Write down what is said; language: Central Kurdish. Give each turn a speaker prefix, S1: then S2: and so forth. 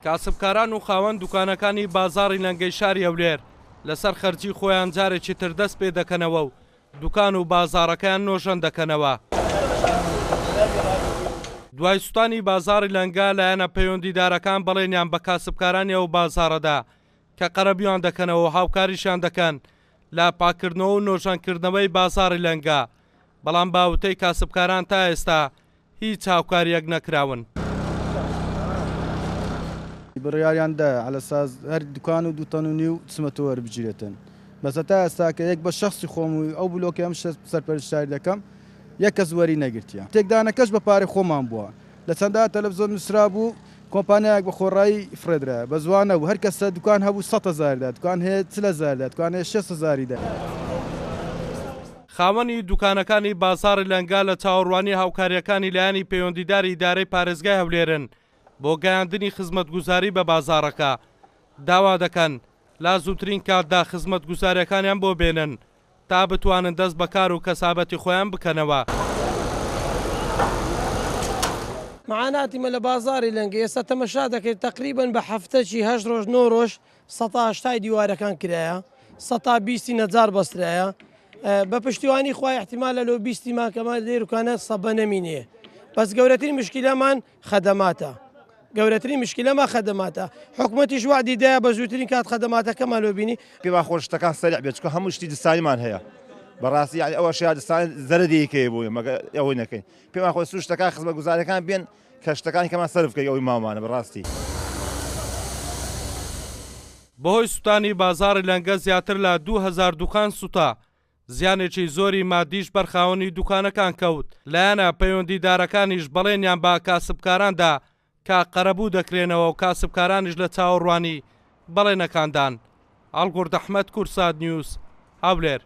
S1: کاسبکاران و خاوەن دوکانەکانی بازاڕی لەنگەی شاری هەولێر لەسەر خەرجی خۆیان جارێکی تر دەست پێ دەکەنەوە و دوکان و بازاڕەکەیان نۆژەن دەکەنەوە. دوای سوتانی بازاڕی لەنگا لایەنە پەیوەندیدارەکان بەڵێنیان بە کاسبکارانی ئەو بازاڕەدا کە قەرەبیان دەکەنەوە و هاوکاریشان دەکەن لە پاکردنەوە و نۆژەنکردنەوەی بازاڕی لەنگا، بەڵام باوتەی کاسبکاران تا ئێستا هیچ هاوکاریەک نەکراون.
S2: بڕیاریاندا علەساس هەر دوکان و دوتەن و نیو چمەتە وەربگیرێتن. بەس تا ئێستا کە یەک بە شەخصی خۆم و ئەو بلۆکە ئەم سەرپەرشتاری دەکەم یەک کەس وەری نەگرتیە. تێکدانەکەش بە پارەی خۆمان بووە. لە چەندە تەلەڤیزۆن نووسرا بوو کۆمپانیایەک بە خۆڕایی فرێدرا بە زوانە بوو هەر کەسە دوکان هەبوو 100,000 دوکان هەیە 40,000 دوکان هەیە 6,000
S1: خاوەنی دوکانەکانی بازاڕی لەنگا لە چاوەڕوانی هاوکاریەکانی لایەنی پەیوەندیداری ئیدارەی پارێزگای هەولێرن بۆ گەیاندنی خزمەتگوزاری بە بازاڕەکە داوا دەکەن لا زووترین کاتدا خزمەتگوزاریەکانیان بۆ بێنن تا بتوانن دەست بەکار و کەسابەتی خۆیان بکەنەوە.
S3: معاناتیمە لە بازاری لەنگە ئێستا تەمەشا دەکەیت تقریبن بە هەفتەی 8 ڕۆژ 9 ڕۆژ 180 دیوارەکان کرایە 120 نەجار بەسترایە بە پشتیوانی خوای احتیمالە لەو 20 ماکەمە لێروکانە سەبە نەمینێ. بەس گەورەترین مشکلەمان خەدەماتە. گەورەترین مشکلەمە خەدەماتە. حکوومەتیش وعدی دایە بە زووترین کات خەدەماتەکەمان لۆ بینی.
S4: پێما خۆشتەکان سەریع بێت چکە هەموو شتی دستانیمان هەیە. بەڕاستی یعنی ئەوە شیا دستان زەرەدیکەی بووە مەگە ئەوەی نەکەین. پێما خۆی سوشتەکان خزمەتگوزاریەکان بێن کە شتەکانی کەمان سەرف بکەی ئەوەی ماوانە بەڕاستی.
S1: بەهۆی سوتانی بازاڕی لەنگە زیاتر لە 2000 دوکان سوتا. زیانێکی زۆری مادیش بەرخاوەنی دوکانەکان کەوت. لایەنە پەیوەندیدارەکانیش بەڵێنیان بە کاسبکاراندا کە قەرەبوو دەکرێنەوە و کاسبکارانیش لە چاوەڕوانی بەڵێنەکاندان. ئاڵگورد ئەحمەد کورساد نیوز هەولێر.